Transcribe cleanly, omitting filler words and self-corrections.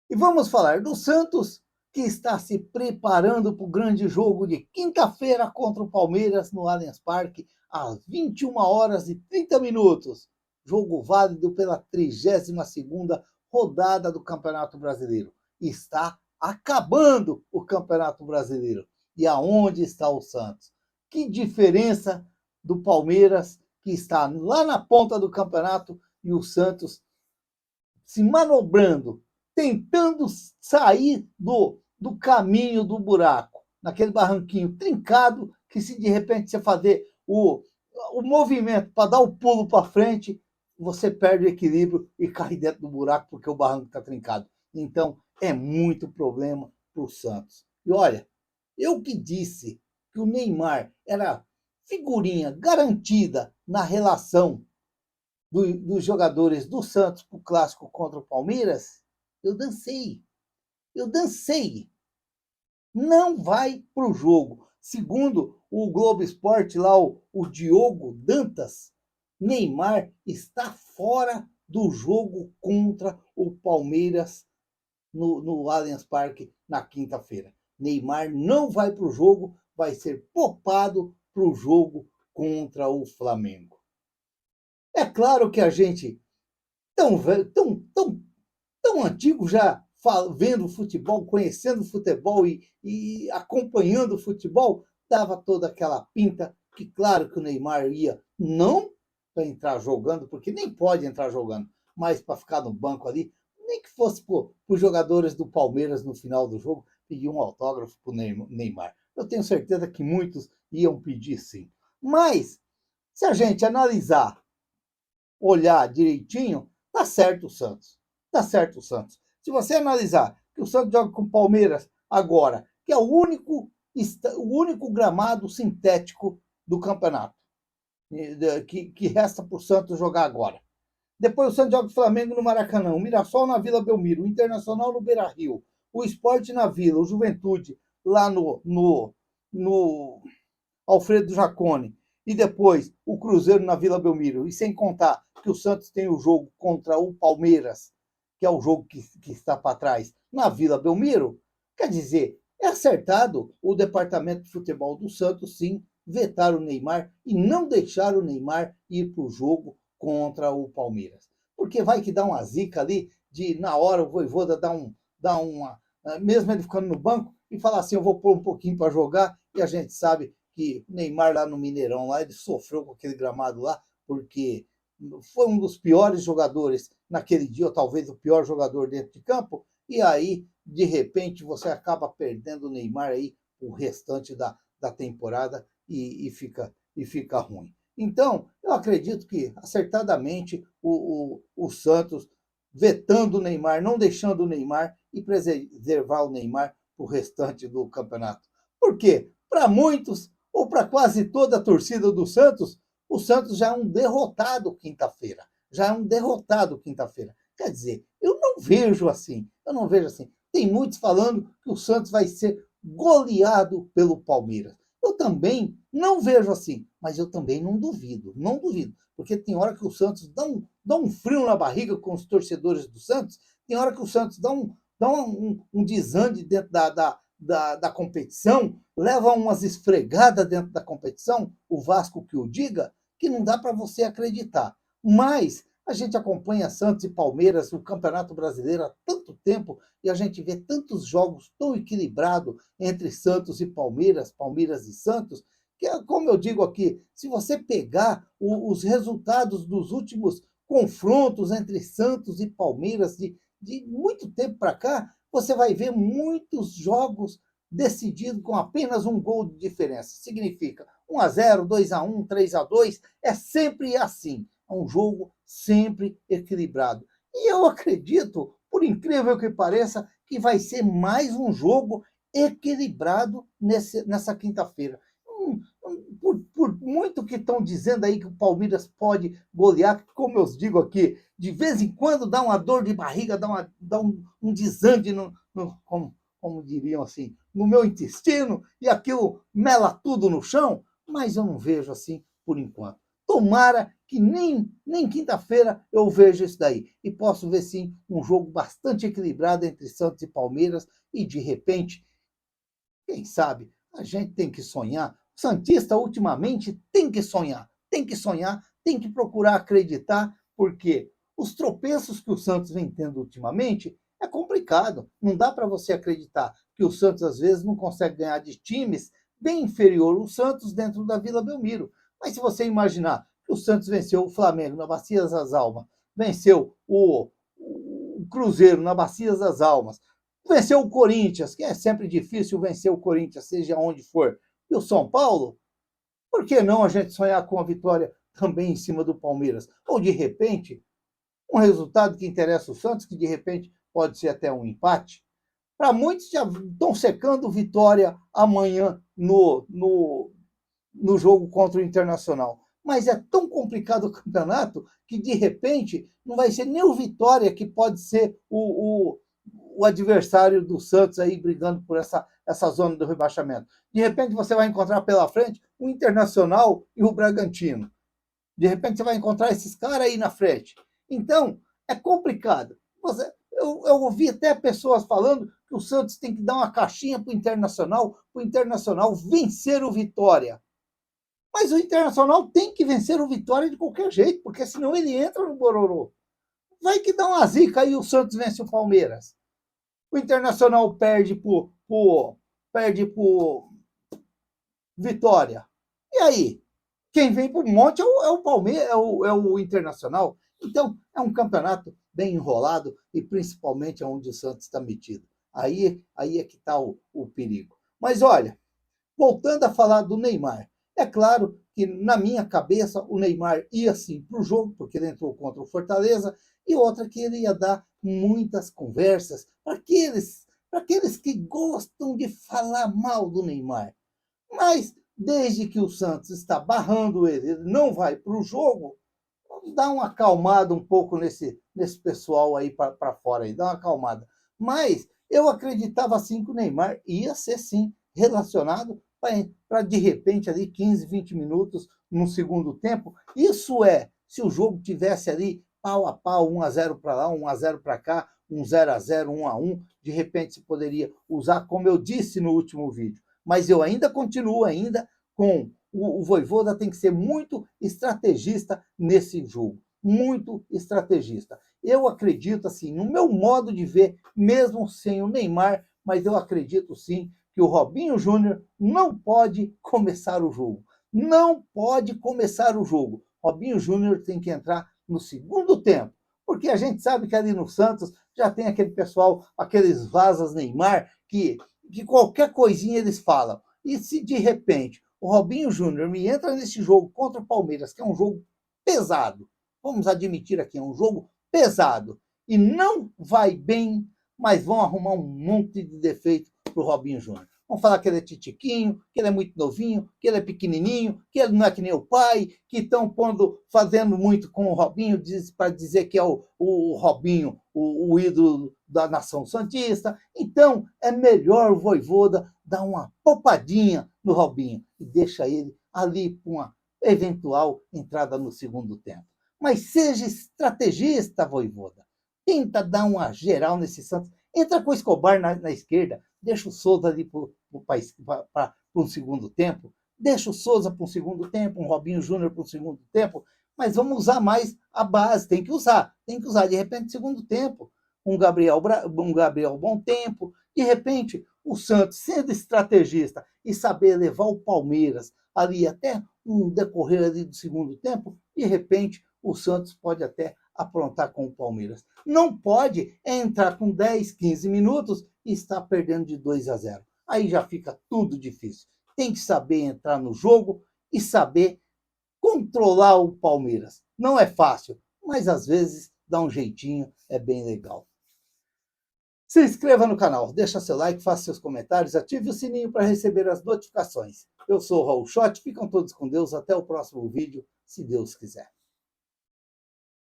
E vamos falar do Santos, que está se preparando para o grande jogo de quinta-feira contra o Palmeiras no Allianz Parque, às 21h30. Jogo válido pela 32ª rodada do Campeonato Brasileiro. Está acabando o Campeonato Brasileiro. E aonde está o Santos? Que diferença do Palmeiras, que está lá na ponta do campeonato, e o Santos se manobrando, tentando sair do caminho do buraco, naquele barranquinho trincado, que se de repente você fazer o movimento para dar o pulo para frente, você perde o equilíbrio e cai dentro do buraco porque o barranco está trincado. Então, é muito problema para o Santos. E olha, eu que disse que o Neymar era figurinha garantida na relação dos jogadores do Santos para o clássico contra o Palmeiras, eu dancei. Eu dancei. Não vai para o jogo. Segundo o Globo Esporte, lá o Diogo Dantas, Neymar está fora do jogo contra o Palmeiras no Allianz Parque na quinta-feira. Neymar não vai para o jogo, vai ser poupado para o jogo contra o Flamengo. É claro que a gente tão, tão antigo já vendo futebol, conhecendo futebol e acompanhando futebol, dava toda aquela pinta que, claro, que o Neymar ia não para entrar jogando, porque nem pode entrar jogando, mas para ficar no banco ali, nem que fosse para os jogadores do Palmeiras no final do jogo pedir um autógrafo para o Neymar. Eu tenho certeza que muitos iam pedir sim. Mas, se a gente analisar, olhar direitinho, tá certo o Santos. Tá certo o Santos. Se você analisar que o Santos joga com o Palmeiras agora, que é o único gramado sintético do campeonato, que resta para o Santos jogar agora. Depois o Santos joga com o Flamengo no Maracanã, o Mirassol na Vila Belmiro, o Internacional no Beira-Rio, o Sport na Vila, o Juventude lá no Alfredo Jaconi, e depois o Cruzeiro na Vila Belmiro, e sem contar que o Santos tem o jogo contra o Palmeiras, que é o jogo que está para trás, na Vila Belmiro, quer dizer, é acertado o departamento de futebol do Santos, sim, vetar o Neymar e não deixar o Neymar ir para o jogo contra o Palmeiras. Porque vai que dá uma zica ali, de na hora o Vojvoda dá uma, mesmo ele ficando no banco, e falar assim, eu vou pôr um pouquinho para jogar, e a gente sabe que o Neymar lá no Mineirão, lá, ele sofreu com aquele gramado lá, porque foi um dos piores jogadores naquele dia, ou talvez o pior jogador dentro de campo, e aí, de repente, você acaba perdendo o Neymar aí o restante da temporada e fica ruim. Então, eu acredito que, acertadamente, o Santos vetando o Neymar, não deixando o Neymar e preservar o Neymar para o restante do campeonato. Por quê? Para muitos, ou para quase toda a torcida do Santos, o Santos já é um derrotado quinta-feira. Já é um derrotado quinta-feira. Quer dizer, eu não vejo assim. Eu não vejo assim. Tem muitos falando que o Santos vai ser goleado pelo Palmeiras. Eu também não vejo assim, mas eu também não duvido, não duvido. Porque tem hora que o Santos dá um frio na barriga com os torcedores do Santos, tem hora que o Santos dá um desande dentro da competição, leva umas esfregadas dentro da competição, o Vasco que o diga, que não dá para você acreditar. Mas a gente acompanha Santos e Palmeiras, o Campeonato Brasileiro, há tanto tempo, e a gente vê tantos jogos tão equilibrados entre Santos e Palmeiras, Palmeiras e Santos, que, como eu digo aqui, se você pegar os resultados dos últimos confrontos entre Santos e Palmeiras de muito tempo para cá, você vai ver muitos jogos decididos com apenas um gol de diferença. Significa 1-0, 2-1, 3-2, é sempre assim. É um jogo sempre equilibrado. E eu acredito, por incrível que pareça, que vai ser mais um jogo equilibrado nessa quinta-feira. Por muito que estão dizendo aí que o Palmeiras pode golear, como eu digo aqui, de vez em quando dá uma dor de barriga, dá um desande, como diriam assim, no meu intestino, e aquilo mela tudo no chão, mas eu não vejo assim por enquanto. Tomara que nem quinta-feira eu veja isso daí. E posso ver, sim, um jogo bastante equilibrado entre Santos e Palmeiras. E, de repente, quem sabe, a gente tem que sonhar. O santista, ultimamente, tem que sonhar. Tem que procurar acreditar, porque os tropeços que o Santos vem tendo ultimamente é complicado. Não dá para você acreditar que o Santos, às vezes, não consegue ganhar de times bem inferior ao Santos dentro da Vila Belmiro. Mas se você imaginar que o Santos venceu o Flamengo na Bacia das Almas, venceu o Cruzeiro na Bacia das Almas, venceu o Corinthians, que é sempre difícil vencer o Corinthians, seja onde for, e o São Paulo, por que não a gente sonhar com a vitória também em cima do Palmeiras? Ou, de repente, um resultado que interessa o Santos, que de repente pode ser até um empate. Para muitos já estão secando vitória amanhã no jogo contra o Internacional. Mas é tão complicado o campeonato que, de repente, não vai ser nem o Vitória que pode ser o adversário do Santos aí brigando por essa zona do rebaixamento. De repente, você vai encontrar pela frente o Internacional e o Bragantino. De repente, você vai encontrar esses caras aí na frente. Então, é complicado. Eu ouvi até pessoas falando que o Santos tem que dar uma caixinha para o Internacional vencer o Vitória. Mas o Internacional tem que vencer o Vitória de qualquer jeito, porque senão ele entra no Bororô. Vai que dá uma zica aí o Santos vence o Palmeiras. O Internacional perde por Vitória. E aí? Quem vem para o monte é o Palmeiras, é o Internacional. Então, é um campeonato bem enrolado e principalmente onde o Santos está metido. Aí é que está o perigo. Mas olha, voltando a falar do Neymar, é claro que na minha cabeça o Neymar ia sim para o jogo, porque ele entrou contra o Fortaleza, e outra que ele ia dar muitas conversas para aqueles que gostam de falar mal do Neymar. Mas desde que o Santos está barrando ele não vai para o jogo, vamos dar uma acalmada um pouco nesse pessoal aí para fora, aí, dar uma acalmada. Mas eu acreditava sim que o Neymar ia ser sim relacionado para de repente ali 15, 20 minutos no segundo tempo. Isso é, se o jogo tivesse ali pau a pau, 1-0 para lá, 1-0 para cá, 0-0, 1-1, de repente se poderia usar, como eu disse no último vídeo. Mas eu ainda continuo com o Vojvoda tem que ser muito estrategista nesse jogo, muito estrategista. Eu acredito, assim, no meu modo de ver, mesmo sem o Neymar, mas eu acredito sim que o Robinho Júnior não pode começar o jogo. Não pode começar o jogo. Robinho Júnior tem que entrar no segundo tempo, porque a gente sabe que ali no Santos já tem aquele pessoal, aqueles vazas Neymar, que qualquer coisinha eles falam. E se de repente o Robinho Júnior me entra nesse jogo contra o Palmeiras, que é um jogo pesado, vamos admitir aqui, é um jogo pesado, e não vai bem, mas vão arrumar um monte de defeito para o Robinho Júnior. Vão falar que ele é titiquinho, que ele é muito novinho, que ele é pequenininho, que ele não é que nem o pai, que estão fazendo muito com o Robinho para dizer que é o Robinho, o ídolo da nação santista. Então, é melhor o Vojvoda dar uma poupadinha no Robinho e deixa ele ali com uma eventual entrada no segundo tempo. Mas seja estrategista, Vojvoda. Tenta dar uma geral nesse Santos. Entra com o Escobar na esquerda, deixa o Souza ali para um segundo tempo, deixa o Souza para um segundo tempo, um Robinho Júnior para um segundo tempo, mas vamos usar mais a base, tem que usar, de repente, segundo tempo, um Gabriel Bom Tempo, de repente, o Santos, sendo estrategista e saber levar o Palmeiras ali até um decorrer ali do segundo tempo, de repente, o Santos pode até aprontar com o Palmeiras. Não pode entrar com 10, 15 minutos e estar perdendo de 2-0. Aí já fica tudo difícil. Tem que saber entrar no jogo e saber controlar o Palmeiras. Não é fácil, mas às vezes dá um jeitinho, é bem legal. Se inscreva no canal, deixa seu like, faça seus comentários, ative o sininho para receber as notificações. Eu sou o Raul Schott, ficam todos com Deus, até o próximo vídeo, se Deus quiser.